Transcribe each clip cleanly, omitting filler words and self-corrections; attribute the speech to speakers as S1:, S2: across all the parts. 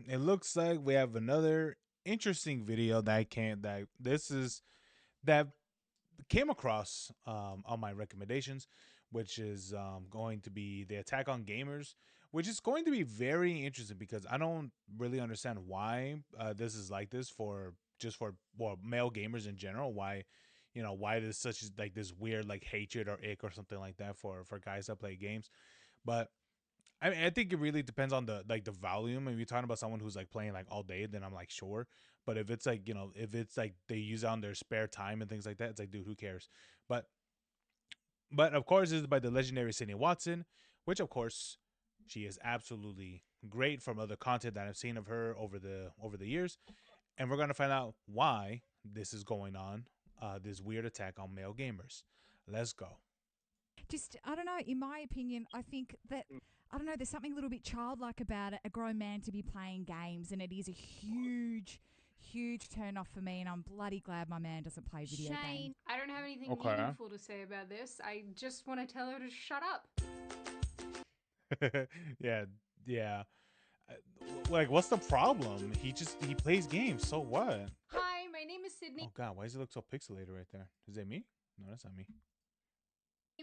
S1: it looks like we have another interesting video that came across on my recommendations, which is going to be the attack on gamers, which is going to be very interesting because I don't really understand why this is like this for just for well male gamers in general. Why, why there's such like this weird like hatred or ick or something like that for guys that play games, but I mean, I think it really depends on the volume. If you're talking about someone who's like playing like all day, then I'm like sure. But if it's like if it's like they use it on their spare time and things like that, it's like dude, who cares? But of course, this is by the legendary Sydney Watson, which of course she is absolutely great from other content that I've seen of her over the years, and we're gonna find out why this is going on. This weird attack on male gamers. Let's go.
S2: Just, I don't know, in my opinion, I think that, I don't know, there's something a little bit childlike about it, a grown man to be playing games, and it is a huge, huge turn off for me, and I'm bloody glad my man doesn't play video games.
S3: Shane, I don't have anything
S1: Okay.
S3: meaningful to say about this. I just want to tell her to shut up.
S1: Yeah, yeah. Uh, Like, what's the problem? He plays games. So what?
S3: Hi, my name is Sydney.
S1: Oh God, why does it look so pixelated right there? Is it me? No, that's not me.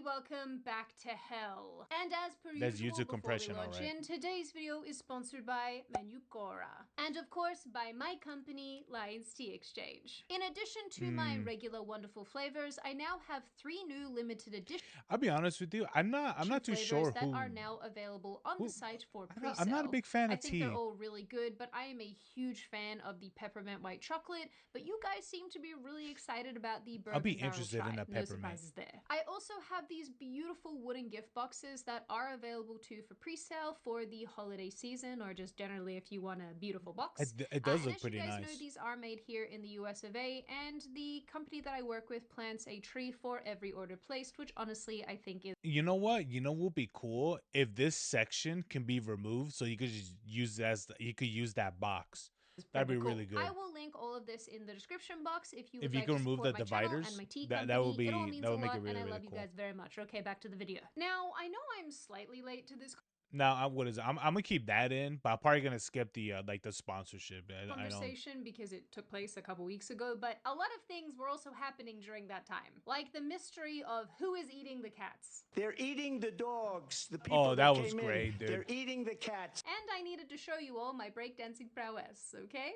S3: Welcome back to hell. And as per
S1: That's
S3: usual,
S1: YouTube
S3: before we
S1: compression, all
S3: launch
S1: right.
S3: in, today's video is sponsored by Manukora. And of course, by my company, Lions Tea Exchange. In addition to my
S1: Hmm.
S3: regular wonderful flavors, I now have 3 new limited edition
S1: I'll be honest with you. I'm not too
S3: flavors
S1: sure
S3: that are now available on the
S1: who.
S3: site for
S1: I'm not a
S3: pre-sale.
S1: big fan
S3: I
S1: of
S3: think they're
S1: tea.
S3: all really good, but I am a huge fan of the peppermint white chocolate, but you guys seem to be really excited about the
S1: I'll be
S3: bourbon barrel
S1: interested in
S3: chai.
S1: that
S3: No
S1: peppermint.
S3: surprises there. I also have these beautiful wooden gift boxes that are available too for pre-sale for the holiday season, or just generally if you want a beautiful box.
S1: It does
S3: And
S1: look
S3: as you
S1: pretty
S3: guys know,
S1: nice.
S3: these are made here in the US of A, and the company that I work with plants a tree for every order placed, which honestly I think is
S1: You know what? You know what would be cool if this section can be removed, so you could just use you could use that box. That'd be
S3: biblical.
S1: really
S3: I
S1: good.
S3: will link all of this in the description box if you
S1: If
S3: would
S1: you
S3: like
S1: can
S3: to
S1: remove
S3: support
S1: the
S3: my channel and
S1: dividers,
S3: my tea
S1: that
S3: company. It all
S1: that
S3: means a
S1: would make it
S3: lot, and
S1: really
S3: I
S1: really
S3: love you
S1: cool.
S3: guys very much. Okay, back to the video. Now, I know I'm slightly late to this
S1: Now, what is it? I'm gonna keep that in, but I'm probably gonna skip the like the sponsorship. I don't.
S3: conversation because it took place a couple weeks ago, but a lot of things were also happening during that time. Like the mystery of who is eating the cats.
S4: They're eating the dogs, the
S1: Oh,
S4: people that
S1: that was
S4: came in.
S1: great, dude.
S4: They're eating the cats.
S3: And I needed to show you all my breakdancing prowess, okay?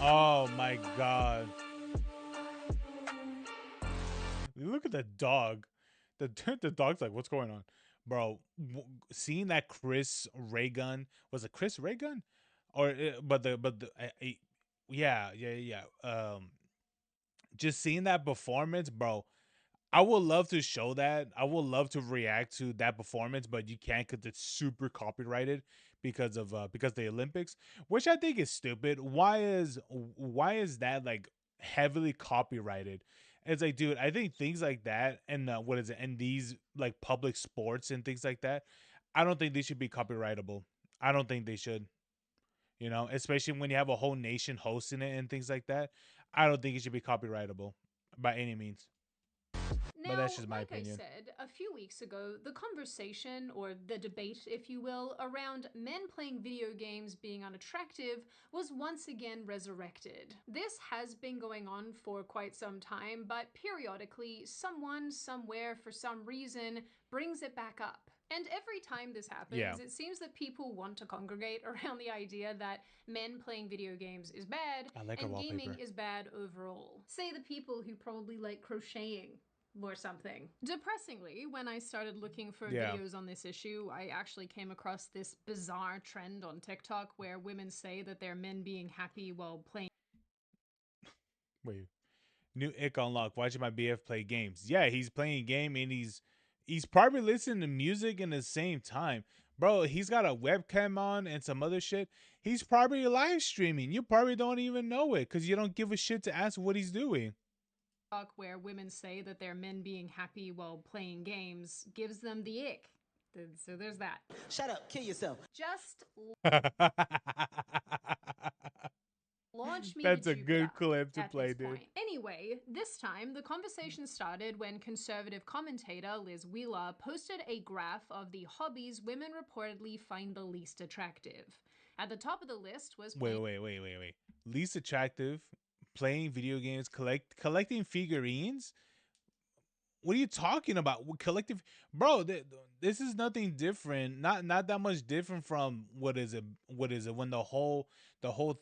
S1: Oh my god. Look at the dog. The the dog's like, what's going on, bro? Seeing that Chris Ray gun was it Chris Ray gun, or yeah, yeah, yeah. Just seeing that performance, bro. I would love to show that. I would love to react to that performance, but you can't because it's super copyrighted because the Olympics, which I think is stupid. Why is that like heavily copyrighted? It's like, dude, I think things like that and what is it? And these like public sports and things like that, I don't think they should be copyrightable. I don't think they should. Especially when you have a whole nation hosting it and things like that. I don't think it should be copyrightable by any means. But
S3: Now,
S1: that's just my
S3: like I
S1: opinion.
S3: said, a few weeks ago, the conversation, or the debate, if you will, around men playing video games being unattractive was once again resurrected. This has been going on for quite some time, but periodically, someone, somewhere, for some reason, brings it back up. And every time this
S1: Yeah,
S3: happens, it seems that people want to congregate around the idea that men playing video games is bad
S1: I like our
S3: and gaming
S1: wallpaper.
S3: is bad overall. Say the people who probably like crocheting or something. Depressingly, when I started looking for
S1: Yeah.
S3: videos on this issue, I actually came across this bizarre trend on TikTok where women say that they're men being happy while playing
S1: Wait. New ick unlock. Watching my BF play games. Yeah, he's playing a game and he's probably listening to music in the same time. Bro, he's got a webcam on and some other shit. He's probably live streaming. You probably don't even know it because you don't give a shit to ask what he's doing.
S3: where women say that they're men being happy while playing games gives them the ick. So there's that.
S4: Shut up, kill yourself.
S3: Just launch me to
S1: That's a
S3: Jupiter
S1: good clip to
S3: at
S1: play,
S3: this
S1: dude.
S3: point. Anyway, this time the conversation started when conservative commentator Liz Wheeler posted a graph of the hobbies women reportedly find the least attractive. At the top of the list was
S1: Wait. Least attractive, playing video games, collecting figurines. What are you talking about? Collective, bro. This is nothing different. Not that much different from what is it? What is it? When the whole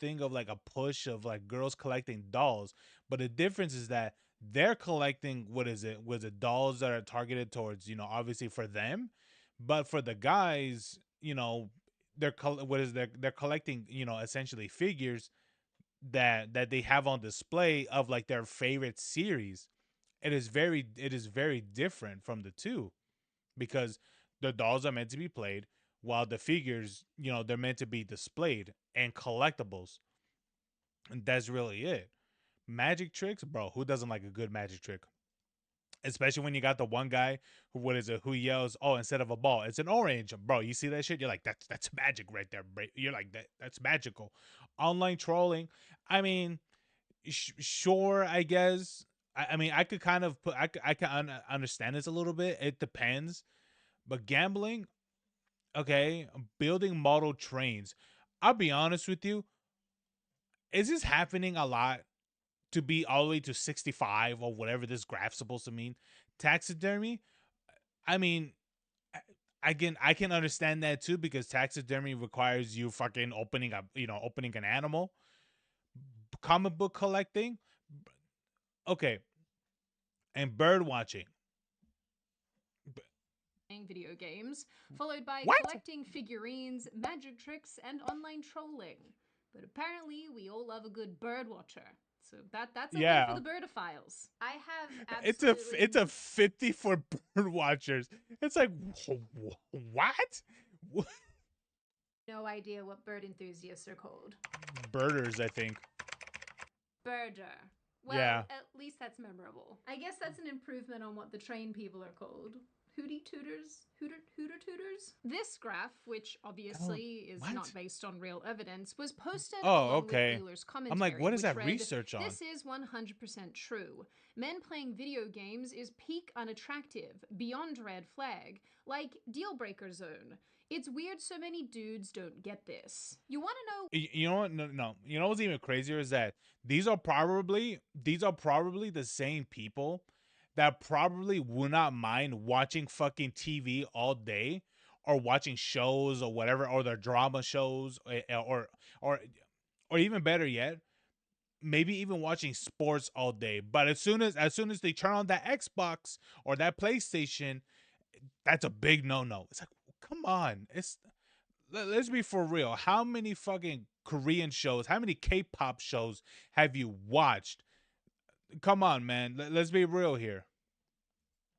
S1: thing of like a push of like girls collecting dolls, but the difference is that they're collecting what is it? Was it dolls that are targeted towards obviously for them, but for the guys, they're collecting essentially figures that they have on display of like their favorite series. It is very different from the two, because the dolls are meant to be played, while the figures, they're meant to be displayed and collectibles. And that's really it. Magic tricks, bro. Who doesn't like a good magic trick? Especially when you got the one guy who yells, "Oh, instead of a ball, it's an orange." Bro, you see that shit? You're like, that's magic right there, bro. You're like, that's magical. Online trolling. I mean, sure, I guess. I mean, I could kind of understand this a little bit. It depends, but gambling, okay, building model trains. I'll be honest with you. Is this happening a lot to be all the way to 65 or whatever this graph's supposed to mean? Taxidermy. I mean, I can understand that too, because taxidermy requires you fucking opening an animal. Comic book collecting, okay, and bird watching.
S3: video games, followed by
S1: What?
S3: collecting figurines, magic tricks, and online trolling. But apparently, we all love a good bird watcher. So that's a win for
S1: Yeah,
S3: the birdophiles. I have
S1: it's a
S3: absolutely
S1: it's a 50 for bird watchers. It's like what?
S3: no idea what bird enthusiasts are called.
S1: Birders, I think.
S3: Birder. Well,
S1: Yeah.
S3: at least that's memorable. I guess that's an improvement on what the train people are called. Hootie tooters? Hooter tooters? This graph, which obviously is
S1: what?
S3: not based on real evidence, was posted
S1: Oh,
S3: along
S1: okay.
S3: with Euler's
S1: I'm like,
S3: commentary,
S1: what is
S3: which
S1: that
S3: read,
S1: research on?
S3: "This is 100% true. Men playing video games is peak unattractive, beyond red flag, like deal breaker zone. It's weird so many dudes don't get this. You want to know
S1: You know what? No. You know what's even crazier is that these are probably the same people that probably would not mind watching fucking TV all day, or watching shows or whatever, or their drama shows, or or even better yet, maybe even watching sports all day. But as soon as they turn on that Xbox or that PlayStation, that's a big no. It's like, come on. Let's be for real. How many fucking Korean shows, how many K-pop shows have you watched? Come on, man. Let's be real here.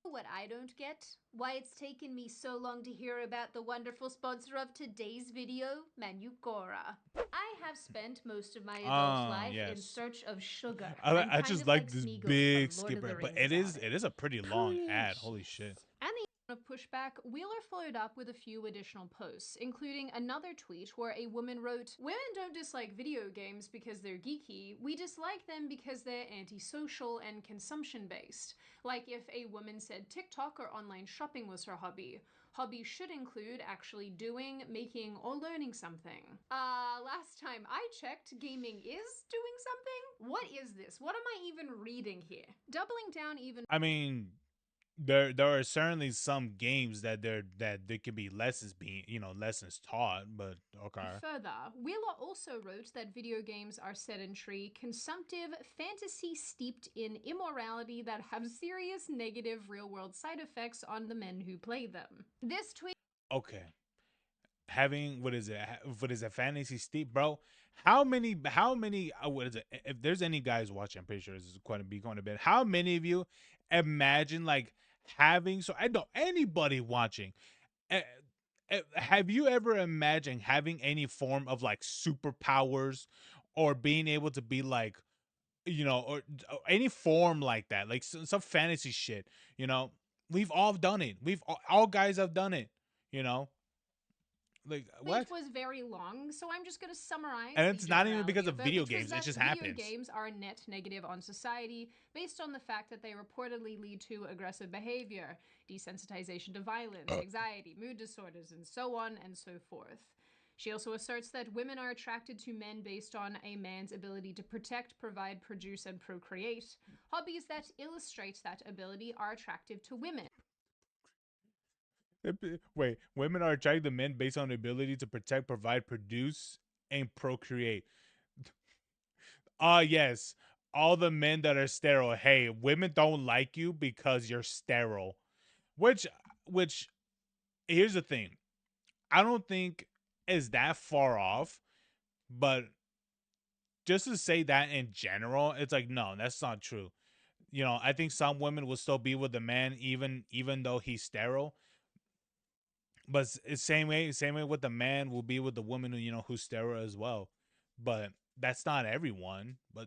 S3: what I don't get? Why it's taken me so long to hear about the wonderful sponsor of today's video, Manukora. I have spent most of my adult life in
S1: Yes.
S3: search of sugar.
S1: I,
S3: I'm
S1: I
S3: kind
S1: just
S3: of
S1: like
S3: like
S1: this
S3: Smeagol
S1: big
S3: from Lord of the
S1: skipper, but
S3: Rings
S1: it is
S3: about
S1: it is a pretty long ad. Holy shit.
S3: And the of pushback, Wheeler followed up with a few additional posts, including another tweet where a woman wrote, "Women don't dislike video games because they're geeky, we dislike them because they're antisocial and consumption-based. Like if a woman said TikTok or online shopping was her hobby. Hobbies should include actually doing, making, or learning something." Last time I checked, gaming is doing something? What is this? What am I even reading here? Doubling down even
S1: I mean, there are certainly some games that there could be lessons taught, but okay.
S3: further, Wheeler also wrote that video games are sedentary, consumptive, fantasy steeped in immorality that have serious negative real-world side effects on the men who play them. This tweet
S1: Okay. Having what is it, fantasy steep, bro? How many what is it, if there's any guys watching, I'm pretty sure this is going to be going to bed. How many of you imagine like having, so I know anybody watching, eh, have you ever imagined having any form of like superpowers, or being able to be like, or any form like that, like some fantasy shit, you know? We've all done it. We've all guys have done it, you know? Like what?
S3: was very long, so I'm just going to summarize
S1: And
S3: the
S1: it's not even
S3: generality
S1: because of
S3: of it,
S1: video
S3: which was
S1: games. It
S3: that
S1: just
S3: video
S1: happens.
S3: games are a net negative on society based on the fact that they reportedly lead to aggressive behavior, desensitization to violence, anxiety, mood disorders, and so on and so forth. She also asserts that women are attracted to men based on a man's ability to protect, provide, produce, and procreate. Hobbies that illustrate that ability are attractive to women.
S1: Wait, women are attracted to men based on the ability to protect, provide, produce, and procreate. Yes. All the men that are sterile. Hey, women don't like you because you're sterile. Which which here's the thing. I don't think is that far off, but just to say that in general, it's like no, that's not true. You know, I think some women will still be with the man even though he's sterile. But it's same way with the man will be with the woman who who's sterile as well. But that's not everyone. But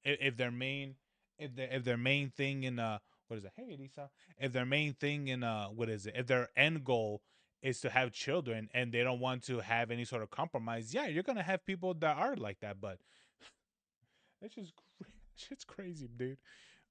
S1: if their main if their main thing in what is it? Hey Lisa. If their main thing in what is it? If their end goal is to have children and they don't want to have any sort of compromise, yeah, you're gonna have people that are like that. But it's just shit's crazy, dude.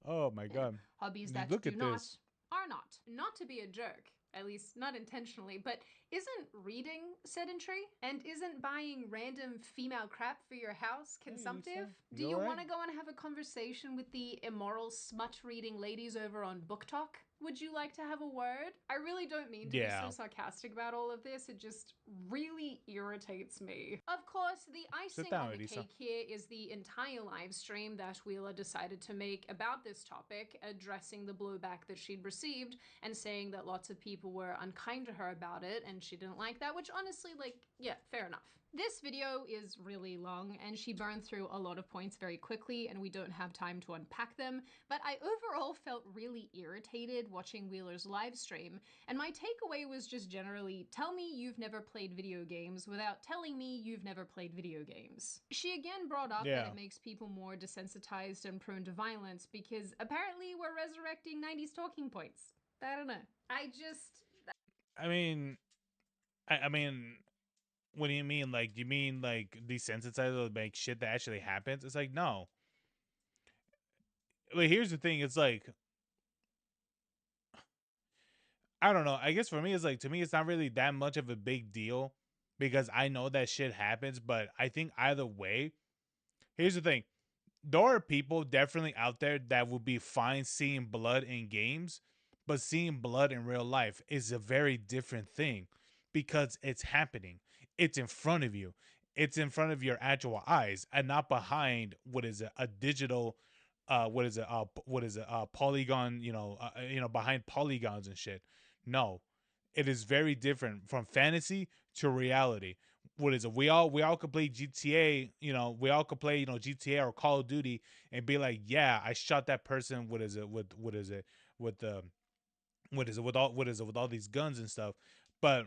S1: Oh my god.
S3: Hobbies that
S1: Look
S3: do
S1: at
S3: not
S1: this.
S3: are not. Not to be a jerk, at least not intentionally, but isn't reading sedentary? And isn't buying random female crap for your house consumptive?
S1: Lisa,
S3: Do
S1: you
S3: you
S1: alright?
S3: want to go and have a conversation with the immoral smut reading ladies over on Book Talk? Would you like to have a word? I really don't mean to be
S1: Yeah.
S3: so sarcastic about all of this. It just really irritates me. Of course, the icing
S1: down,
S3: on the
S1: Elisa.
S3: cake here is the entire live stream that Wheeler decided to make about this topic, addressing the blowback that she'd received and saying that lots of people were unkind to her about it and she didn't like that, which honestly, like, yeah, fair enough. This video is really long and she burned through a lot of points very quickly and we don't have time to unpack them, but I overall felt really irritated watching Wheeler's live stream, and my takeaway was just generally, tell me you've never played video games without telling me you've never played video games. She again brought up that
S1: Yeah.
S3: it makes people more desensitized and prone to violence because apparently we're resurrecting 90s talking points. I don't know.
S1: I mean, I mean, what do you mean? Like, you mean like desensitized to like shit that actually happens? It's like no. But here's the thing. It's like I don't know. I guess for me, it's like to me, it's not really that much of a big deal because I know that shit happens. But I think either way, here's the thing. There are people definitely out there that will be fine seeing blood in games, but seeing blood in real life is a very different thing because it's happening. It's in front of you. It's in front of your actual eyes and not behind what is a digital what is it polygon, behind polygons and shit. No. It is very different from fantasy to reality. What is it? We all could play GTA, we all could play, GTA or Call of Duty and be like, yeah, I shot that person. What is it? What is it? With the with all these guns and stuff. But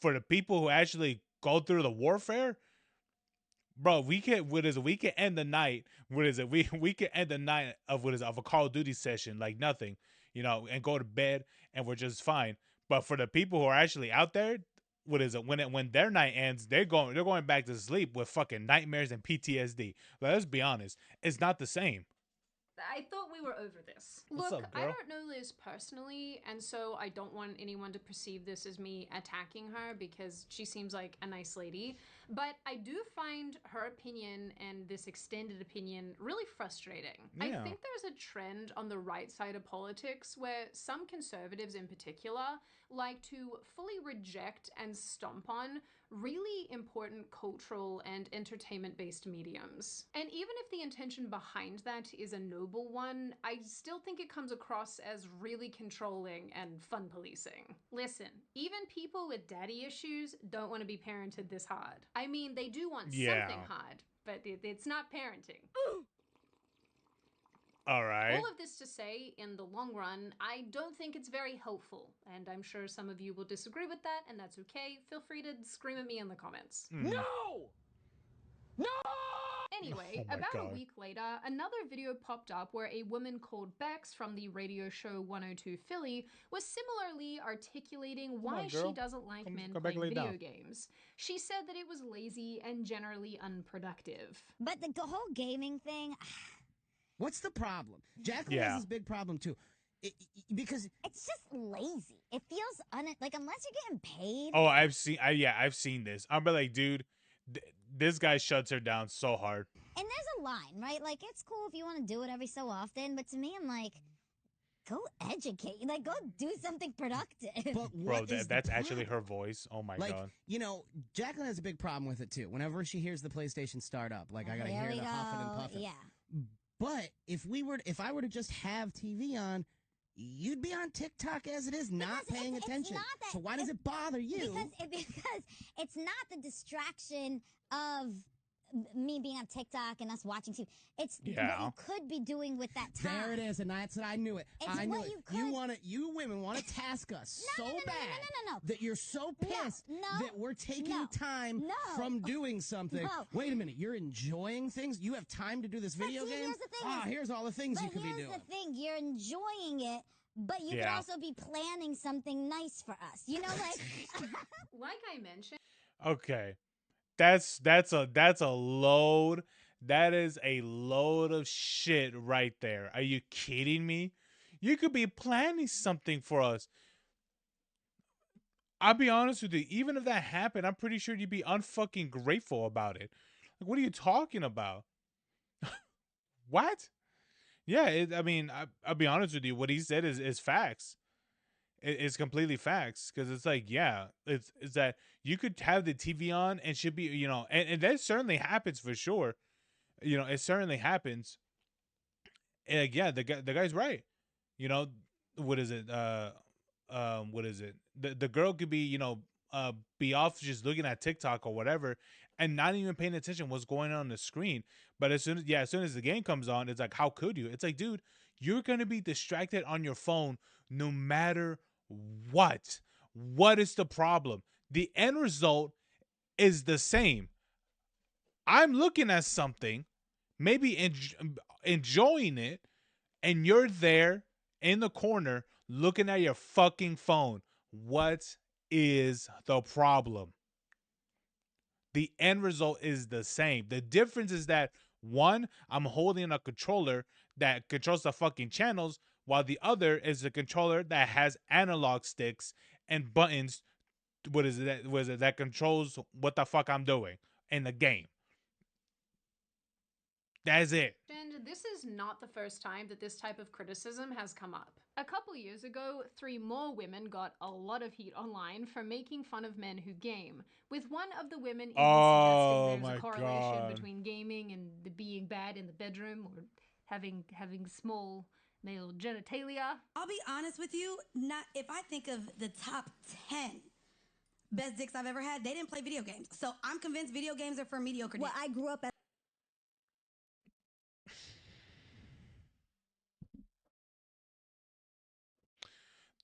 S1: for the people who actually go through the warfare, bro, we can end the night. What is it? We can end the night of of a Call of Duty session like nothing, and go to bed and we're just fine. But for the people who are actually out there, what is it? When their night ends, they're going back to sleep with fucking nightmares and PTSD. Like, let's be honest, it's not the same.
S3: I thought we were over this.
S1: What's
S3: Look,
S1: up,
S3: I
S1: girl?
S3: don't know Liz personally, and so I don't want anyone to perceive this as me attacking her because she seems like a nice lady. But I do find her opinion and this extended opinion really frustrating. I
S1: Yeah.
S3: think there's a trend on the right side of politics where some conservatives in particular like to fully reject and stomp on really important cultural and entertainment based mediums. And even if the intention behind that is a noble one, I still think it comes across as really controlling and fun policing. Listen, even people with daddy issues don't want to be parented this hard. I mean, they do want
S1: Yeah.
S3: something hard, but it's not parenting.
S1: All right.
S3: All of this to say, in the long run, I don't think it's very helpful, and I'm sure some of you will disagree with that, and that's okay. Feel free to scream at me in the comments.
S4: No! No!
S3: Anyway,
S1: Oh my
S3: about
S1: God.
S3: a week later, another video popped up where a woman called Bex from the radio show 102 Philly was similarly articulating why she
S1: girl.
S3: doesn't like
S1: Come
S3: men
S1: back and
S3: playing
S1: lay
S3: video
S1: down.
S3: games. She said that it was lazy and generally unproductive.
S5: But the whole gaming thing,
S4: What's the problem? Jacqueline
S1: Yeah.
S4: has this big problem too.
S5: because
S6: It's just lazy. It feels like unless you're getting paid.
S1: Oh, I've seen this. I'm like, dude, this guy shuts her down so hard.
S6: And there's a line, right? Like, it's cool if you want to do it every so often, but to me, I'm like, go educate. Like, go do something productive.
S5: But
S1: Bro,
S5: what is
S1: that's
S5: the
S1: actually her
S5: problem?
S1: voice. Oh my
S5: Like,
S1: god.
S5: you know, Jacqueline has a big problem with it too. Whenever she hears the PlayStation start up, like I gotta
S6: Here
S5: hear
S6: we
S5: the
S6: go.
S5: huffing and puffing.
S6: Yeah.
S5: But if I were to just have TV on, you'd be on TikTok as it is, not
S6: Because
S5: paying
S6: it's
S5: attention.
S6: not that-
S5: So why does it bother you?
S6: Because it's not the distraction of me being on TikTok and us watching TV. It's what
S1: Yeah.
S6: you could be doing with that time.
S5: There it is, and that's it. I knew it.
S6: It's
S5: I knew
S6: what
S5: it.
S6: you could-
S5: You women want to task us so
S6: no,
S5: bad
S6: no.
S5: that you're so pissed
S6: No,
S5: that we're taking
S6: no,
S5: time
S6: no.
S5: from doing something.
S6: No.
S5: Wait a minute, you're enjoying things? You have time to do this video
S6: see,
S5: game?
S6: here's the thing
S5: Ah,
S6: is-
S5: here's all the things you
S6: But
S5: could be
S6: here's
S5: doing.
S6: the thing: you're enjoying it, but you could
S1: Yeah.
S6: also be planning something nice for us. You know, like
S3: Like I mentioned,
S1: Okay. That's a load. That is a load of shit right there. Are you kidding me? You could be planning something for us. I'll be honest with you, even if that happened, I'm pretty sure you'd be unfucking grateful about it. Like, what are you talking about? What? Yeah, I mean, I'll be honest with you. What he said is facts. It's completely facts because it's like, yeah, it's that you could have the TV on and should be, you know, and that certainly happens for sure. You know, it certainly happens. And like, yeah, the guy's right. You know, what is it? What is it? The girl could be, you know, be off just looking at TikTok or whatever, and not even paying attention what's going on the screen. But as soon as the game comes on, it's like, how could you? It's like, dude, you're gonna be distracted on your phone no matter what. What is the problem? The end result is the same. I'm looking at something, maybe enjoying it, and you're there in the corner looking at your fucking phone. What is the problem? The end result is the same. The difference is that one, I'm holding a controller that controls the fucking channels, while the other is a controller that has analog sticks and buttons. What is it? Was it that controls what the fuck I'm doing in the game? That's it.
S3: and this is not the first time that this type of criticism has come up. A couple years ago, 3 more women got a lot of heat online for making fun of men who game, with one of the women even
S1: Oh
S3: suggesting there's
S1: my
S3: a correlation
S1: God.
S3: between gaming and the being bad in the bedroom or having small male genitalia.
S7: I'll be honest with you, not if I think of the top 10 best dicks I've ever had, they didn't play video games. So I'm convinced video games are for mediocre dicks.
S6: well, I grew up as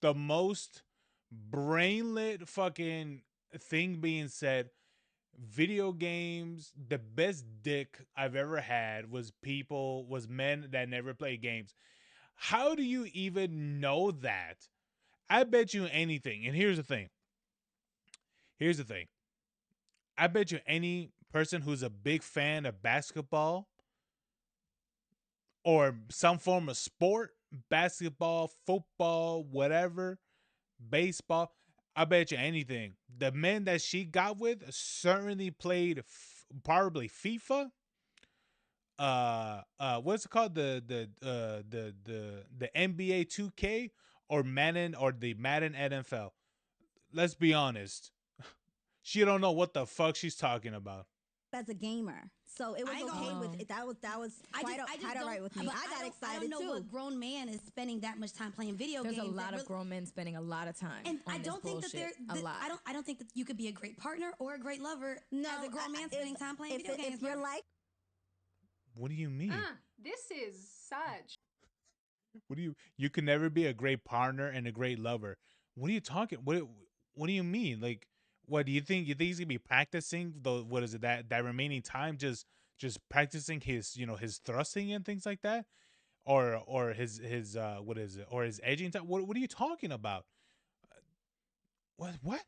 S1: The most brainlet fucking thing being said, video games, the best dick I've ever had was men that never play games. How do you even know that? I bet you anything. And here's the thing. I bet you any person who's a big fan of basketball or some form of sport, basketball, football, whatever, baseball, I bet you anything. The men that she got with certainly played probably FIFA. What's it called? The NBA 2K or Madden or the Madden NFL. Let's be honest. She don't know what the fuck she's talking about.
S8: as a gamer, so it was
S7: I ain't
S8: okay
S7: gonna-
S8: with it. That was quite all right with me.
S7: but
S8: I got
S7: I
S8: excited
S7: don't know
S8: too.
S7: what grown man is spending that much time playing video
S2: There's
S7: games.
S2: a
S7: that
S2: lot of
S7: really-
S2: grown men spending a lot of time.
S7: And
S2: on
S7: I
S2: this
S7: don't think that
S2: bullshit.
S7: they're
S2: a lot.
S7: I don't think that you could be a great partner or a great lover as a grown man spending time playing video games.
S8: If you're
S7: bro.
S8: like
S1: What do you mean?
S3: This is such.
S1: What do you can never be a great partner and a great lover. What are you talking? What do you mean? Like, what do you think? You think he's gonna be practicing the what is it that remaining time just practicing his his thrusting and things like that, or his what is it, or his edging time? What are you talking about? What?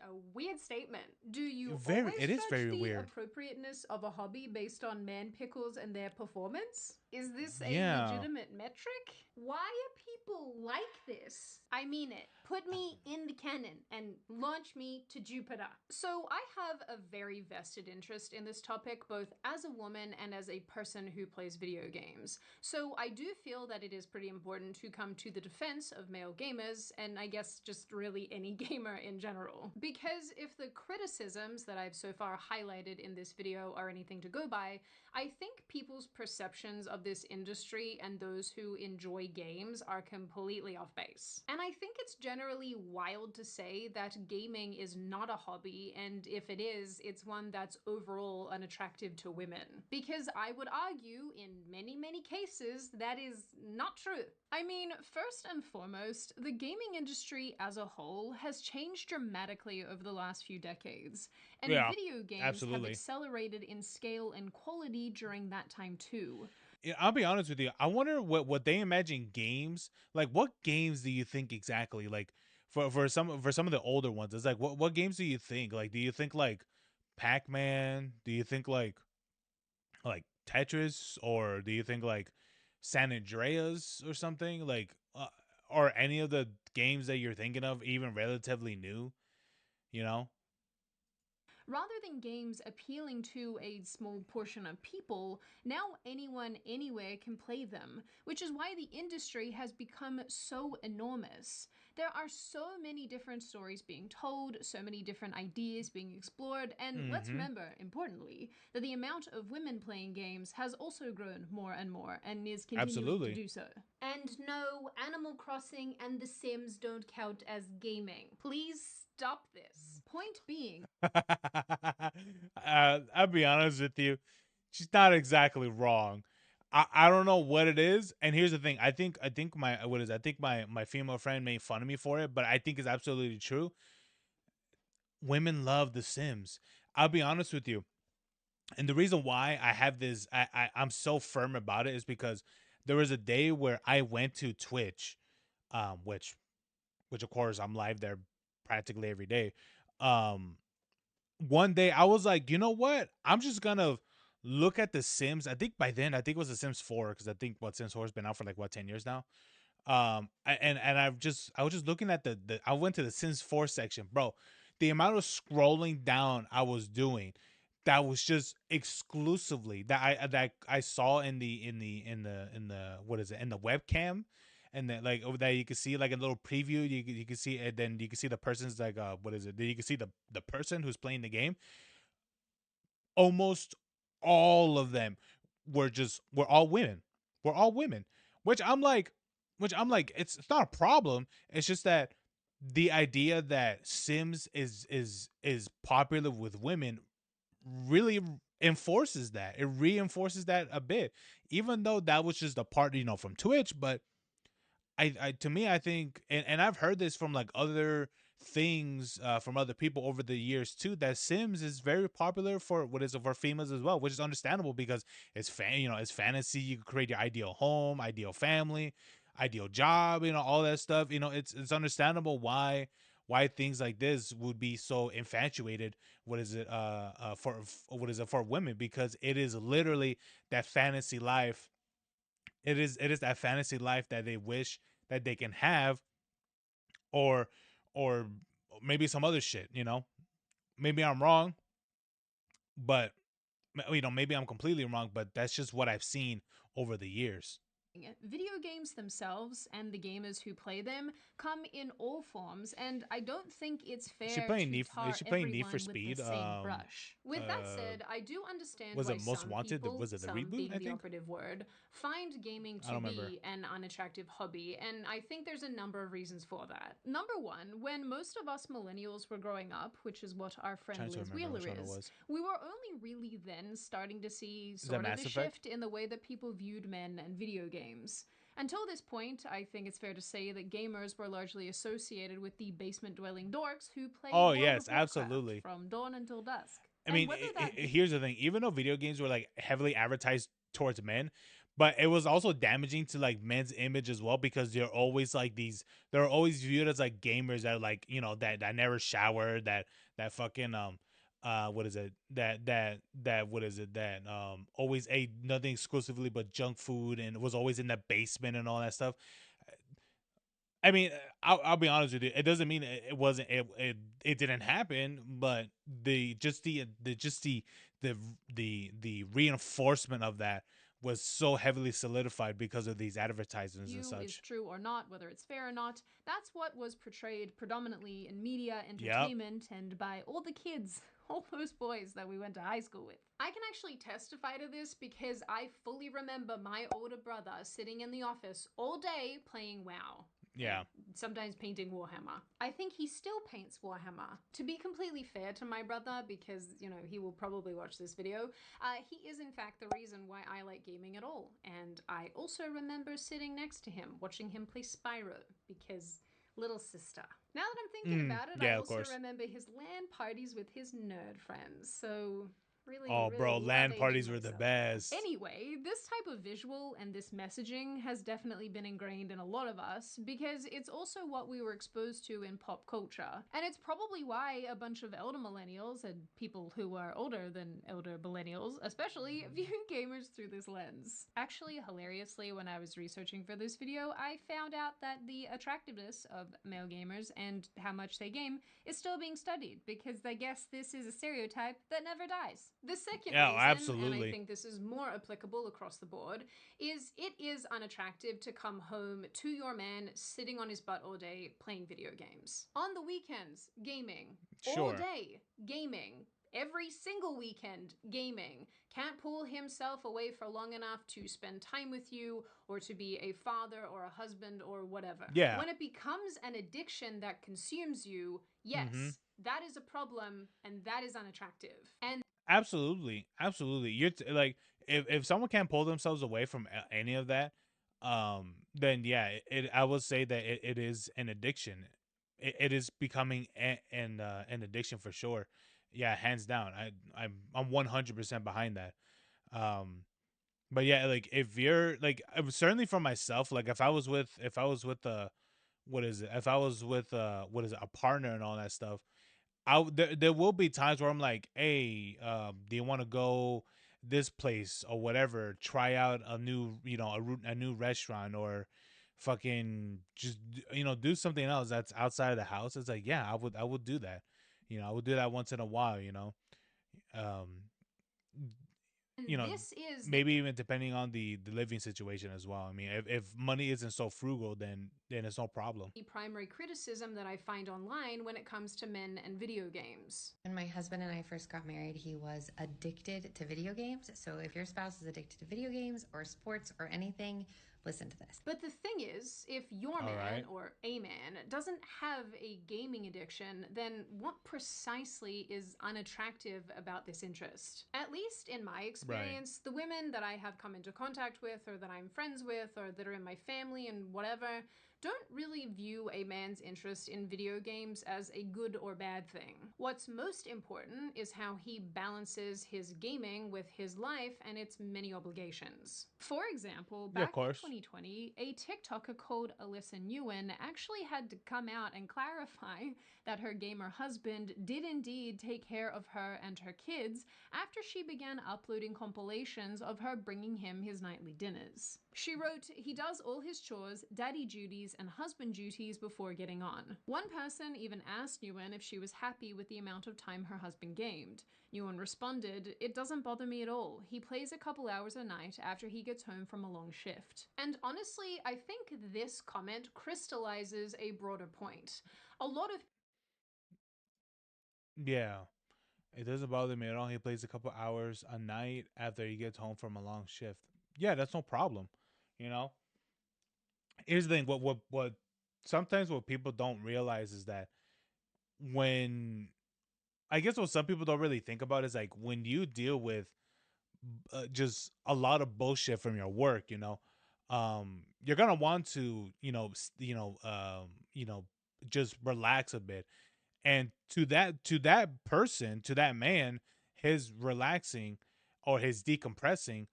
S3: A weird statement. Do you
S1: Very-
S3: always
S1: it is
S3: judge
S1: very
S3: the
S1: weird.
S3: appropriateness of a hobby based on man pickles and their performance? Is this a
S1: Yeah.
S3: legitimate metric? Why are people like this? I mean it. Put me in the cannon and launch me to Jupiter. So I have a very vested interest in this topic, both as a woman and as a person who plays video games. So I do feel that it is pretty important to come to the defense of male gamers, and I guess just really any gamer in general. Because if the criticisms that I've so far highlighted in this video are anything to go by, I think people's perceptions of this industry and those who enjoy games are completely off base. And I think it's generally wild to say that gaming is not a hobby, and if it is, it's one that's overall unattractive to women. Because I would argue, in many cases, that is not true. I mean, first and foremost, the gaming industry as a whole has changed dramatically over the last few decades, and
S1: Yeah,
S3: video games have
S1: absolutely.
S3: accelerated in scale and quality during that time too.
S1: Yeah, I'll be honest with you. I wonder what they imagine games like. What games do you think exactly? Like for some of the older ones, it's like what games do you think? Like, do you think like Pac-Man? Do you think like Tetris, or do you think like San Andreas or something like, or any of the games that you're thinking of, even relatively new? You know?
S3: Rather than games appealing to a small portion of people, now anyone anywhere can play them, which is why the industry has become so enormous. There are so many different stories being told, so many different ideas being explored, and let's remember, importantly, that the amount of women playing games has also grown more and more and is continuing to
S1: Absolutely.
S3: do so. And no, Animal Crossing and The Sims don't count as gaming. Please stop this. Point being,
S1: I'll be honest with you. She's not exactly wrong. I don't know what it is. And here's the thing. I think my female friend made fun of me for it, but I think it's absolutely true. Women love The Sims. I'll be honest with you. And the reason why I have this I'm so firm about it is because there was a day where I went to Twitch, which of course I'm live there practically every day. Um One day I was like, you know what? I'm just gonna look at The Sims. I think by then, I think it was The Sims 4, because I think what Sims 4 has been out for like what 10 years now. And I was just looking at the I went to the Sims 4 section, bro. The amount of scrolling down I was doing, that was just exclusively that I saw in the what is it, in the webcam, and then like over there you can see like a little preview. You can see, and then you can see the person's like, what is it? Then you can see the person who's playing the game. Almost all of them were all women. We're all women, which I'm like, it's not a problem. It's just that the idea that Sims is popular with women really enforces that. It reinforces that a bit, even though that was just a part, from Twitch. But I to me, I think, and I've heard this from like other things, from other people over the years too, that Sims is very popular for for females as well, which is understandable because it's fantasy. You can create your ideal home, ideal family, ideal job, all that stuff. It's understandable why things like this would be so infatuated. For women, because it is literally that fantasy life. It is that fantasy life that they wish that they can have, or or maybe some other shit. Maybe I'm wrong, but maybe I'm completely wrong, but that's just what I've seen over the years.
S3: video games themselves and the gamers who play them come in all forms, and I don't think it's fair to tar
S1: Is she playing Need
S3: everyone
S1: for
S3: with the
S1: Speed?
S3: same brush. With that
S1: Uh
S3: said, I do understand
S1: was
S3: why
S1: it Most
S3: some
S1: Wanted?
S3: people,
S1: Was it the
S3: some
S1: reboot,
S3: being
S1: I
S3: the
S1: think?
S3: operative word, find gaming
S1: I
S3: to
S1: don't remember.
S3: be an unattractive hobby, and I think there's a number of reasons for that. Number one, when most of us millennials were growing up, which is what our friend
S1: Trying to
S3: Liz
S1: remember
S3: Wheeler
S1: which one it
S3: is,
S1: was.
S3: we were only really then starting to see
S1: Is that
S3: sort of
S1: Mass
S3: a
S1: Effect?
S3: shift in the way that people viewed men and video games. Until this point, I think it's fair to say that gamers were largely associated with the basement-dwelling dorks who played
S1: Oh
S3: World
S1: yes,
S3: of Warcraft
S1: absolutely.
S3: from dawn until dusk.
S1: I
S3: And
S1: mean,
S3: whether that be
S1: here's the thing. Even though video games were like heavily advertised towards men, but it was also damaging to like men's image as well, because they're always viewed as like gamers that, like, that never shower, that fucking what is it what is it that always ate nothing exclusively but junk food and was always in the basement and all that stuff. I mean, I'll be honest with you. It doesn't mean it wasn't it didn't happen, but the the reinforcement of that was so heavily solidified because of these advertisements and
S3: Is
S1: such.
S3: true or not, whether it's fair or not. That's what was portrayed predominantly in media,
S1: Yep.
S3: entertainment, and by all the kids, all those boys that we went to high school with. I can actually testify to this because I fully remember my older brother sitting in the office all day playing WoW.
S1: Yeah.
S3: Sometimes painting Warhammer. I think he still paints Warhammer. To be completely fair to my brother, because, you know, he will probably watch this video, he is in fact the reason why I like gaming at all. And I also remember sitting next to him, watching him play Spyro, because little sister. Now that I'm thinking about it,
S1: yeah,
S3: I
S1: of
S3: also
S1: course.
S3: remember his LAN parties with his nerd friends. So really,
S1: Oh,
S3: really
S1: bro,
S3: love
S1: LAN
S3: aging
S1: parties were the
S3: myself there.
S1: best.
S3: Anyway, this type of visual and this messaging has definitely been ingrained in a lot of us because it's also what we were exposed to in pop culture. And it's probably why a bunch of elder millennials and people who are older than elder millennials, especially, view gamers through this lens. Actually, hilariously, when I was researching for this video, I found out that the attractiveness of male gamers and how much they game is still being studied because they guess this is a stereotype that never dies. The second reason,
S1: absolutely.
S3: and I think this is more applicable across the board, is it is unattractive to come home to your man sitting on his butt all day playing video games. On the weekends, gaming. All
S1: Sure.
S3: day, gaming. Every single weekend, gaming. Can't pull himself away for long enough to spend time with you or to be a father or a husband or whatever.
S1: Yeah.
S3: When it becomes an addiction that consumes you, yes, that is a problem and that is unattractive. And
S1: Absolutely, absolutely. Like if someone can't pull themselves away from any of that, then yeah, I would say that it is an addiction. It is becoming an addiction for sure. Yeah, hands down. I'm 100% behind that. Um, but yeah, like if you're like certainly for myself, like if I was with what is it? If I was with what is it, a partner and all that stuff, there will be times where I'm like, hey, do you want to go this place or whatever? Try out a new, a new restaurant or fucking just do something else that's outside of the house. It's like, yeah, I would do that. I would do that once in a while. Um,
S3: this is
S1: maybe even depending on the living situation as well. I mean, if money isn't so frugal, then it's no problem.
S3: the primary criticism that I find online when it comes to men and video games.
S9: When my husband and I first got married, he was addicted to video games. So if your spouse is addicted to video games or sports or anything, listen to this.
S3: But the thing is, if your man
S1: right.
S3: or a man doesn't have a gaming addiction, then what precisely is unattractive about this interest? At least in my experience, the women that I have come into contact with or that I'm friends with or that are in my family and whatever don't really view a man's interest in video games as a good or bad thing. What's most important is how he balances his gaming with his life and its many obligations. For example,
S1: Yeah, of
S3: back in
S1: course.
S3: 2020, a TikToker called Alyssa Nguyen actually had to come out and clarify that her gamer husband did indeed take care of her and her kids after she began uploading compilations of her bringing him his nightly dinners. She wrote, he does all his chores, daddy duties, and husband duties before getting on. One person even asked Nguyen if she was happy with the amount of time her husband gamed. Nguyen responded, it doesn't bother me at all. He plays a couple hours a night after he gets home from a long shift. And honestly, I think this comment crystallizes a broader point. A lot of
S1: Yeah, it doesn't bother me at all. He plays a couple hours a night after he gets home from a long shift. Yeah, that's no problem. You know, here's the thing. What sometimes what people don't realize is that when I guess what some people don't really think about is like when you deal with just a lot of bullshit from your work, you're gonna want to, just relax a bit. And to that person, to that man, his relaxing or his decompressing,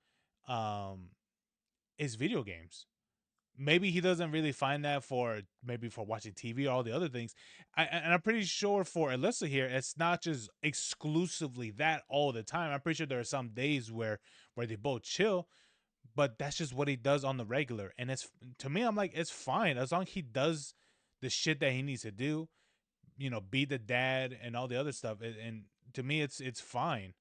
S1: is video games. maybe he doesn't really find that for maybe for watching TV or all the other things. And I'm pretty sure for Alyssa here, it's not just exclusively that all the time. I'm pretty sure there are some days where they both chill, but that's just what he does on the regular. And it's, to me, I'm like, it's fine as long as he does the shit that he needs to do. Be the dad and all the other stuff. And to me, it's fine.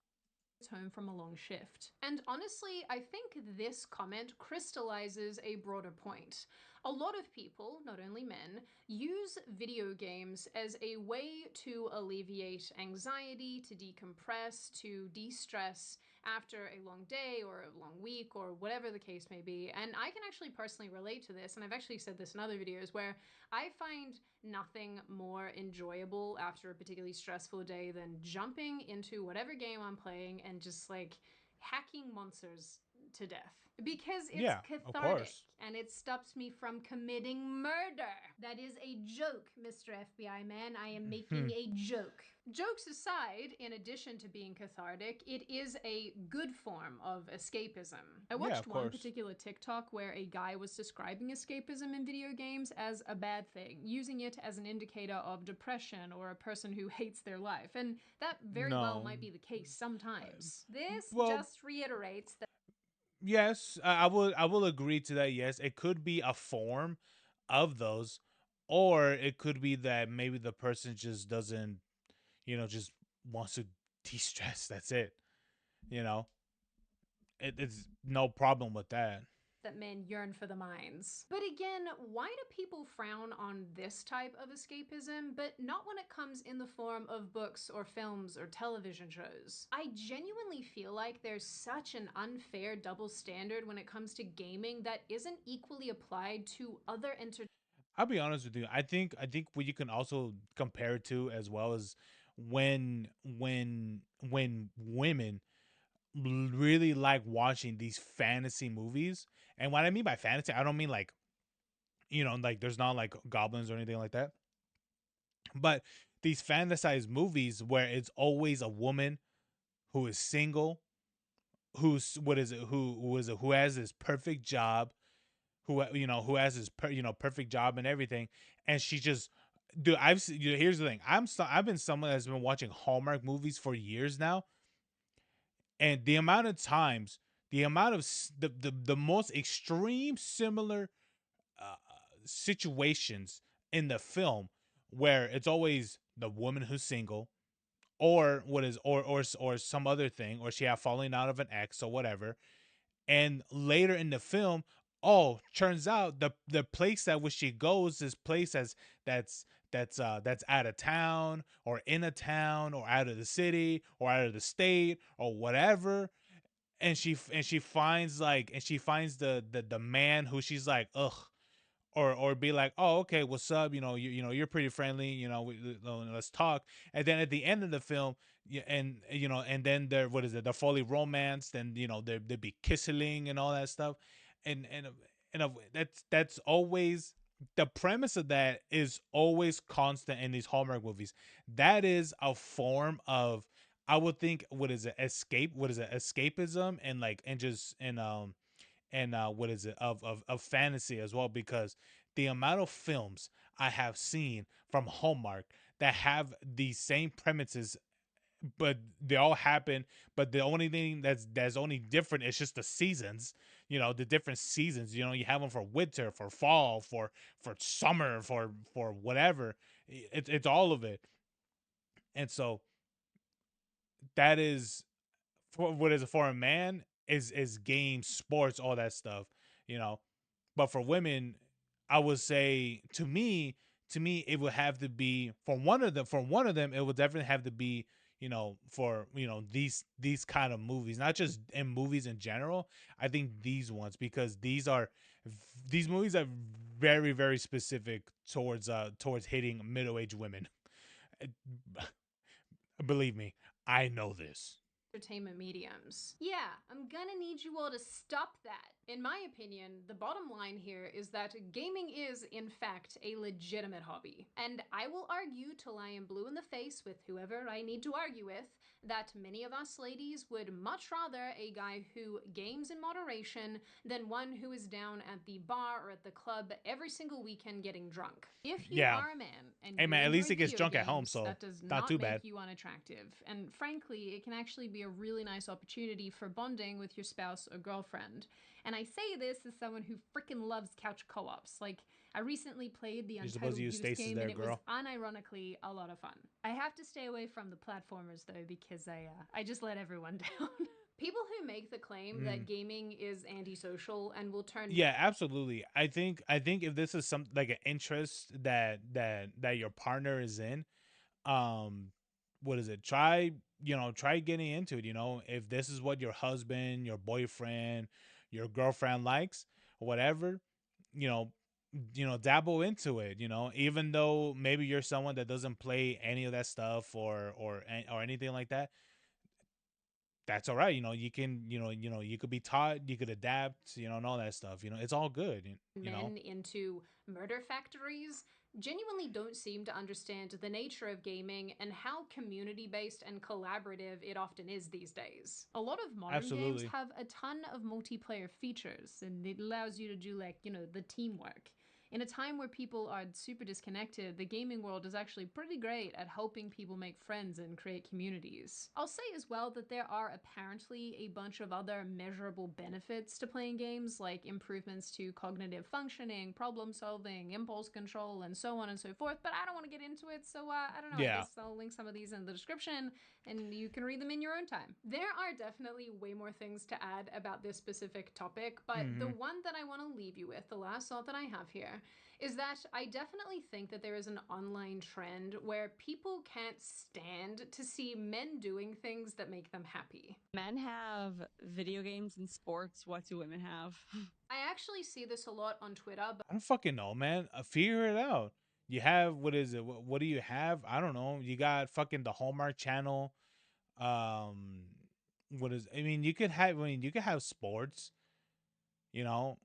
S3: Home from a long shift. And honestly, I think this comment crystallizes a broader point. A lot of people, not only men, use video games as a way to alleviate anxiety, to decompress, to de-stress after a long day or a long week or whatever the case may be. And I can actually personally relate to this, and I've actually said this in other videos, where I find nothing more enjoyable after a particularly stressful day than jumping into whatever game I'm playing and just like hacking monsters to death. Because it's
S1: Yeah, of
S3: cathartic
S1: course.
S3: and it stops me from committing murder. That is a joke, Mr. FBI man. I am making a joke. Jokes aside, in addition to being cathartic, it is a good form of escapism. I
S1: Yeah,
S3: watched
S1: of
S3: one
S1: course.
S3: particular TikTok where a guy was describing escapism in video games as a bad thing, using it as an indicator of depression or a person who hates their life. And that very well
S1: No.
S3: might be the case sometimes. This
S1: Well,
S3: just reiterates that
S1: yes, I will agree to that. Yes, it could be a form of those, or it could be that maybe the person just doesn't, just wants to de-stress. That's it. You know, it's no problem with that.
S3: men yearn for the mines. But again, why do people frown on this type of escapism, but not when it comes in the form of books or films or television shows? I genuinely feel like there's such an unfair double standard when it comes to gaming that isn't equally applied to other entertainment.
S1: I'll be honest with you. I think what you can also compare it to as well as when women really like watching these fantasy movies. And what I mean by fantasy, I don't mean like, like there's not like goblins or anything like that. But these fantasized movies where it's always a woman who is single, who's what is it, who has this perfect job, who has this perfect job and everything, and she just, dude, here's the thing. I've been someone that's been watching Hallmark movies for years now, and the amount of times, the amount of the most extreme similar uh, situations in the film where it's always the woman who's single, or what is or some other thing, or she have falling out of an ex or whatever, and later in the film, oh, turns out the place that which she goes is place that's out of town or in a town or out of the city or out of the state or whatever, and she finds the man who she's like, ugh, or be like, oh, okay, what's up, you're pretty friendly, let's talk. And then at the end of the film, and then they're, what is it, they're fully romanced, and they'd be kissing and all that stuff. And that's always the premise of that, is always constant in these Hallmark movies. That is a form of, I would think, what is it, escapism, and like, and just and what is it, of fantasy as well, because the amount of films I have seen from Hallmark that have these same premises, but they all happen, but the only thing that's only different is just the seasons, the different seasons. You have them for winter, for fall, for summer, for whatever. It's all of it. And so that is, for what is it, for a man, is games, sports, all that stuff, you know. But for women, I would say, to me it would have to be, for one of them it would definitely have to be, for these kind of movies, not just in movies in general. I think these ones, because these movies are very, very specific towards hitting middle-aged women. Believe me, I know this.
S3: Entertainment mediums. Yeah, I'm gonna need you all to stop that. In my opinion, the bottom line here is that gaming is, in fact, a legitimate hobby. And I will argue till I am blue in the face with whoever I need to argue with that many of us ladies would much rather a guy who games in moderation than one who is down at the bar or at the club every single weekend getting drunk. If you
S1: Yeah.
S3: are a man and
S1: Hey
S3: you
S1: man, at
S3: enjoy
S1: least he gets
S3: video
S1: drunk at
S3: games,
S1: home, so
S3: that does
S1: not
S3: not
S1: too
S3: make
S1: bad.
S3: you unattractive. And frankly, it can actually be a really nice opportunity for bonding with your spouse or girlfriend. And I say this as someone who freaking loves couch co-ops. Like, I recently played the
S1: You're supposed
S3: Untitled
S1: to use
S3: Goose
S1: stasis
S3: game,
S1: there,
S3: and it was
S1: girl.
S3: unironically a lot of fun. I have to stay away from the platformers though, because I just let everyone down. People who make the claim that gaming is antisocial and will turn
S1: Yeah, absolutely. I think if this is some like an interest that your partner is in, um what is it? Try getting into it, if this is what your husband, your boyfriend, your girlfriend likes, whatever, you know, dabble into it, even though maybe you're someone that doesn't play any of that stuff or anything like that. That's all right. You could be taught, you could adapt, and all that stuff. It's all good.
S3: Men into murder factories genuinely don't seem to understand the nature of gaming and how community-based and collaborative it often is these days. A lot of modern games
S1: Absolutely.
S3: have a ton of multiplayer features, and it allows you to do the teamwork. In a time where people are super disconnected, the gaming world is actually pretty great at helping people make friends and create communities. I'll say as well that there are apparently a bunch of other measurable benefits to playing games, like improvements to cognitive functioning, problem solving, impulse control, and so on and so forth, but I don't want to get into it, so I don't know, I
S1: Yeah.
S3: guess I'll link some of these in the description and you can read them in your own time. There are definitely way more things to add about this specific topic, but the one that I want to leave you with, the last thought that I have here, is that I definitely think that there is an online trend where people can't stand to see men doing things that make them happy.
S10: Men have video games and sports. What do women have?
S3: I actually see this a lot on Twitter, but
S1: I don't fucking know, man. Figure it out. You have, what is it? What do you have? I don't know. You got fucking the Hallmark Channel. Um, what is? I mean, you could have. I mean, you could have sports. You know,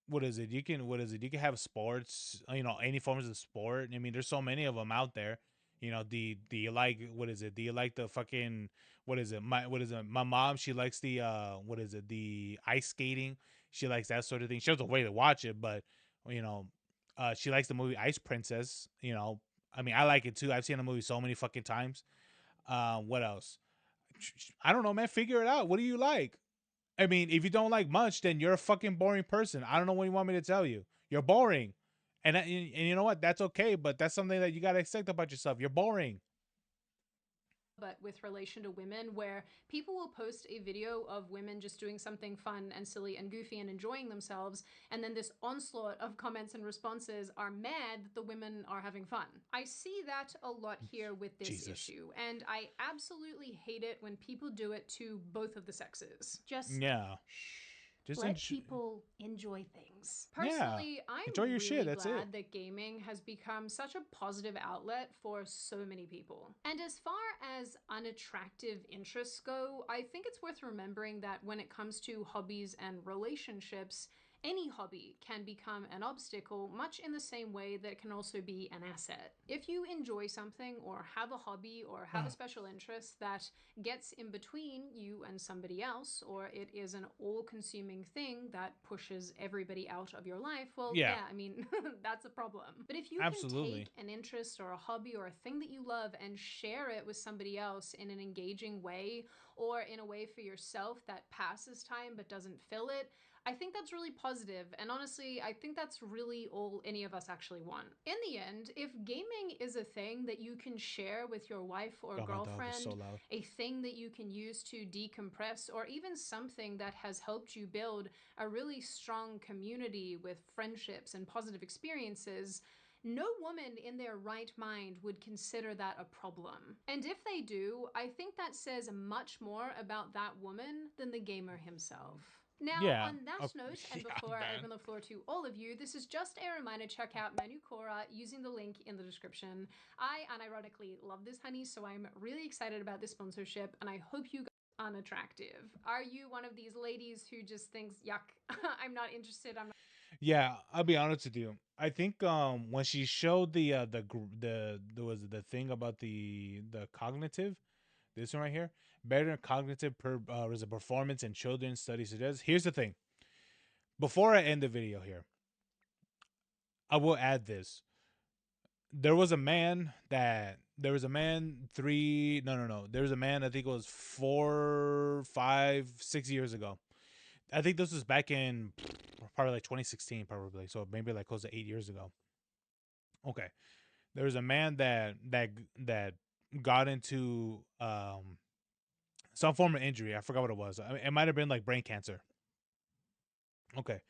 S1: what is it? You can. What is it? You can have sports. Any forms of sport. I mean, there's so many of them out there. Do you like, what is it? Do you like the fucking, what is it? My mom, she likes the what is it? The ice skating. She likes that sort of thing. She has a way to watch it, but you know, she likes the movie Ice Princess. I mean, I like it too. I've seen the movie so many fucking times. What else? I don't know, man. Figure it out. What do you like? I mean, if you don't like much, then you're a fucking boring person. I don't know what you want me to tell you. You're boring. And you know what? That's okay, but that's something that you got to accept about yourself. You're boring.
S3: with relation to women, where people will post a video of women just doing something fun and silly and goofy and enjoying themselves, and then this onslaught of comments and responses are mad that the women are having fun. I see that a lot here with this
S1: Jesus.
S3: issue, and I absolutely hate it when people do it to both of the sexes. Just
S1: Yeah. Just
S3: let people enjoy things.
S1: Yeah.
S3: Personally, I'm
S1: Enjoy your
S3: really
S1: shit, that's
S3: glad
S1: it.
S3: that gaming has become such a positive outlet for so many people. And as far as unattractive interests go, I think it's worth remembering that when it comes to hobbies and relationships, any hobby can become an obstacle, much in the same way that it can also be an asset. If you enjoy something or have a hobby or have a special interest that gets in between you and somebody else, or it is an all-consuming thing that pushes everybody out of your life, well,
S1: Yeah.
S3: I mean, that's a problem. But if you
S1: Absolutely.
S3: can take an interest or a hobby or a thing that you love and share it with somebody else in an engaging way, or in a way for yourself that passes time but doesn't fill it, I think that's really positive, and honestly, I think that's really all any of us actually want. In the end, if gaming is a thing that you can share with your wife or
S1: God, my dog is
S3: girlfriend,
S1: so loud.
S3: a thing that you can use to decompress, or even something that has helped you build a really strong community with friendships and positive experiences, no woman in their right mind would consider that a problem. And if they do, I think that says much more about that woman than the gamer himself. Now,
S1: Yeah.
S3: on that note, and
S1: Yeah,
S3: before I
S1: man.
S3: open the floor to all of you, this is just a reminder to check out my new Cora using the link in the description. I unironically love this honey, so I'm really excited about this sponsorship, and I hope you guys unattractive? Are you one of these ladies who just thinks, yuck, I'm not interested, I'm not.
S1: Yeah, I'll be honest with you. I think when she showed the there was the thing about the cognitive, this one right here, better cognitive is a performance in children's studies suggests. Here's the thing. Before I end the video here, I will add this. There was a man three no no no there was a man, I think it was 4, 5, 6 years ago. I think this was back in probably like 2016, probably, so maybe like close to 8 years ago. Okay, there was a man that got into some form of injury. I forgot what it was. I mean, it might have been like brain cancer. Okay,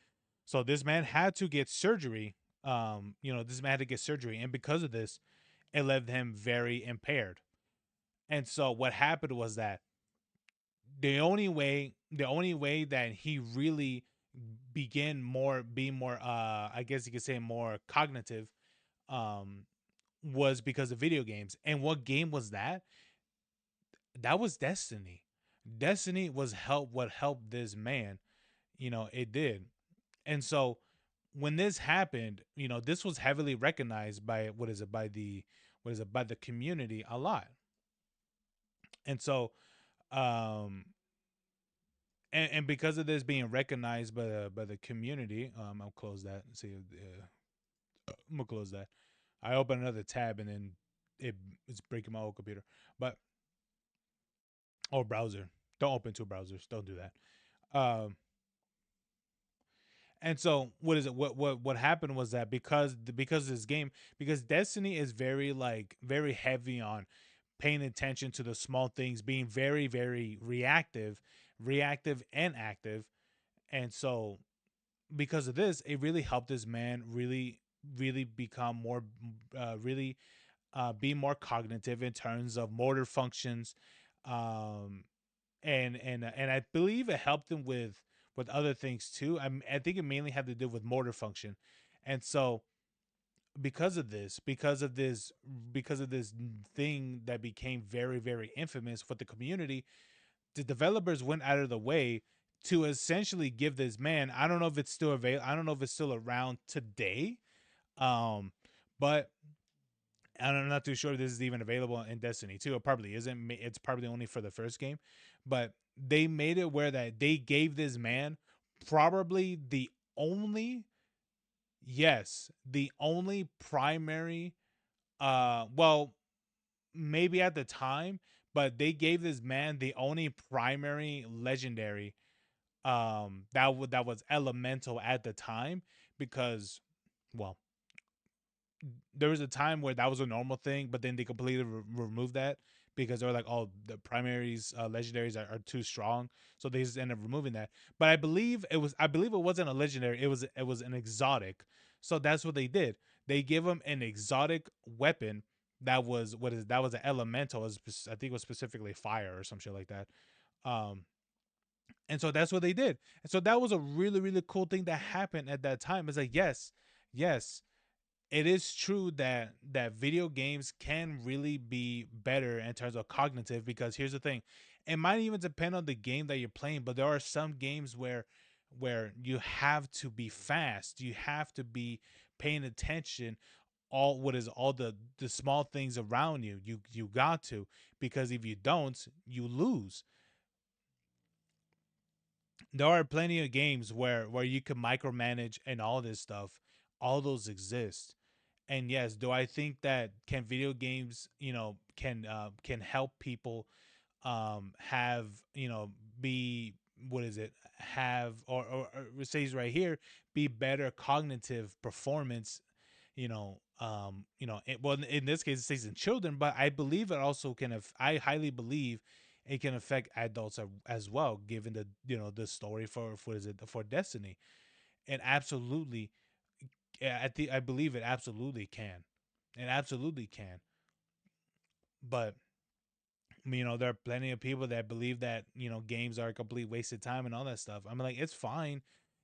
S1: so this man had to get surgery. This man had to get surgery, and because of this, it left him very impaired. And so what happened was that the only way that he really began being more I guess you could say more cognitive um was because of video games. And what game was that? That was Destiny. Destiny was what helped this man. It did. And so when this happened, this was heavily recognized by by the community a lot. And so um and because of this being recognized by the community, I'll close that. See, I'm gonna close that. I open another tab and then it's breaking my whole computer, but or browser. Don't open two browsers. Don't do that. And so what is it? What happened was that because this game, because Destiny is very heavy on paying attention to the small things, being very reactive and active. And so because of this, it really helped this man really become more really be more cognitive in terms of motor functions, um, and I believe it helped him with other things too. I think it mainly had to do with motor function. And so because of this thing that became very infamous with the community, the developers went out of the way to essentially give this man, I don't know if it's still I don't know if it's still around today, um but and I'm not too sure if this is even available in Destiny 2. It probably isn't. It's probably only for the first game. But they made it where that they gave this man probably the only primary, well, maybe at the time, but they gave this man the only primary legendary that was elemental at the time. Because, well, there was a time where that was a normal thing, but then they completely removed that because they were like, oh, the primaries, legendaries are too strong, so they just ended up removing that. But I believe it wasn't a legendary; it was an exotic. So that's what they did. They give him an exotic weapon that was an elemental. I think it was specifically fire or some shit like that. Um, and so that's what they did. And so that was a really cool thing that happened at that time. It's like, yes, it is true that video games can really be better in terms of cognitive. Because here's the thing, it might even depend on the game that you're playing, but there are some games where you have to be fast, you have to be paying attention, all the small things around you, you got to, because if you don't, you lose. There are plenty of games where you can micromanage and all this stuff. All those exist. And yes, do I think that can video games, can help people have, be, what is it, have, or it says right here, be better cognitive performance, well, in this case it says in children, but I believe it also can have, I highly believe it can affect adults as well, given the story for what is it, for Destiny. And absolutely, yeah, I believe it absolutely can. It absolutely can. But there are plenty of people that believe that games are a complete waste of time and all that stuff. I'm like, it's fine.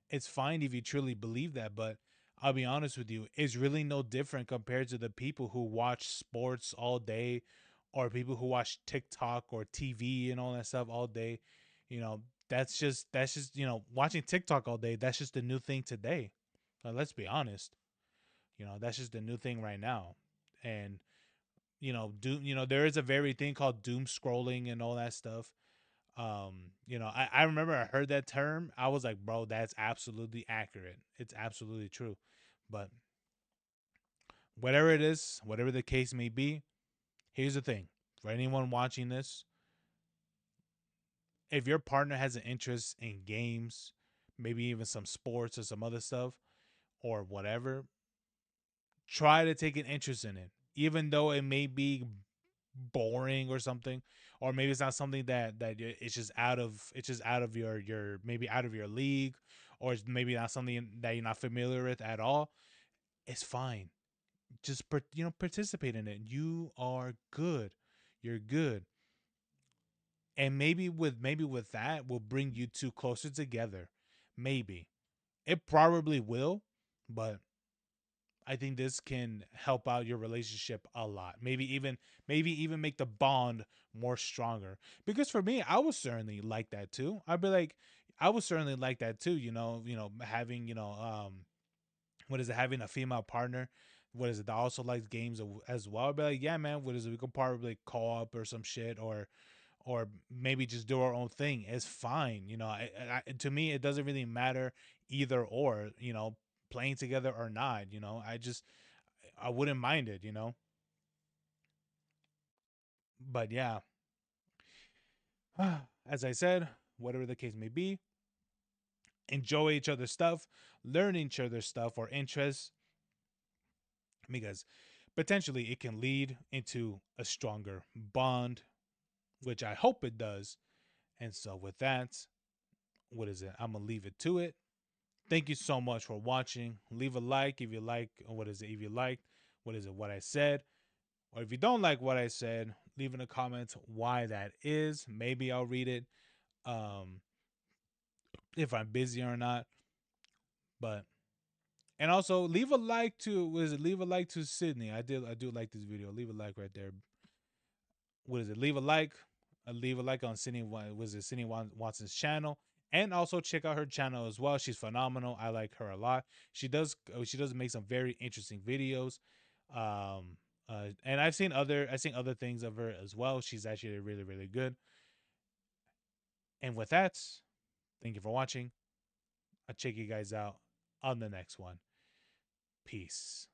S1: It's fine if you truly believe that, but I'll be honest with you, it's really no different compared to the people who watch sports all day, or people who watch TikTok or TV and all that stuff all day. You know, that's just watching TikTok all day. That's just the new thing today. Let's be honest. That's just the new thing right now. And doom. There is a very thing called doom scrolling and all that stuff. I remember I heard that term. I was like, bro, that's absolutely accurate. It's absolutely true. But whatever it is, whatever the case may be, here's the thing. For anyone watching this, if your partner has an interest in games, maybe even some sports or some other stuff or whatever, try to take an interest in it. Even though it may be boring or something, or maybe it's not something that it's just out of your maybe out of your league, or it's maybe not something that you're not familiar with at all. It's fine. Just participate in it. You are good. You're good. And maybe with that will bring you two closer together. Maybe it probably will, but I think this can help out your relationship a lot. Maybe even make the bond more stronger. Because for me, I was certainly like that too. I'd be like, I was certainly like that too. Having what is it? Having a female partner. What is it? That also likes games as well. I'd be like, yeah, man. What is it? We could probably co-op or some shit, or maybe just do our own thing. It's fine. To me, it doesn't really matter either or. Playing together or not. I wouldn't mind it. But yeah, as I said, whatever the case may be, enjoy each other's stuff, learn each other's stuff or interests, because potentially it can lead into a stronger bond, which I hope it does. And so with that, what is it? I'm gonna leave it to it. Thank you so much for watching. Leave a like if you like. What is it? If you liked, what is it? What I said. Or if you don't like what I said, leave in the comments why that is. Maybe I'll read it. Um, if I'm busy or not. But and also leave a like to leave a like to Sydney. I do like this video. Leave a like right there. What is it? Leave a like. Leave a like on Sydney Watson's channel. And also check out her channel as well. She's phenomenal. I like her a lot. She does make some very interesting videos. And I've seen other things of her as well. She's actually really, really good. And with that, thank you for watching. I'll check you guys out on the next one. Peace.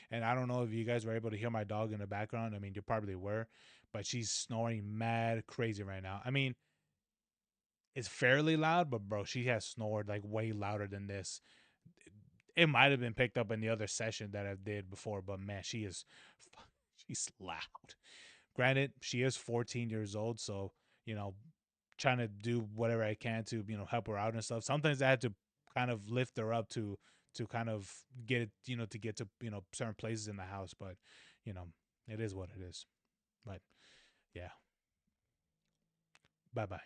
S1: And I don't know if you guys were able to hear my dog in the background. I mean, you probably were, but she's snoring mad crazy right now. I mean, it's fairly loud, but bro, she has snored like way louder than this. It might have been picked up in the other session that I did before, but man, she's loud. Granted, she is 14 years old, so trying to do whatever I can to help her out and stuff. Sometimes I had to kind of lift her up to kind of get it to get to certain places in the house, but it is what it is. But yeah, bye bye.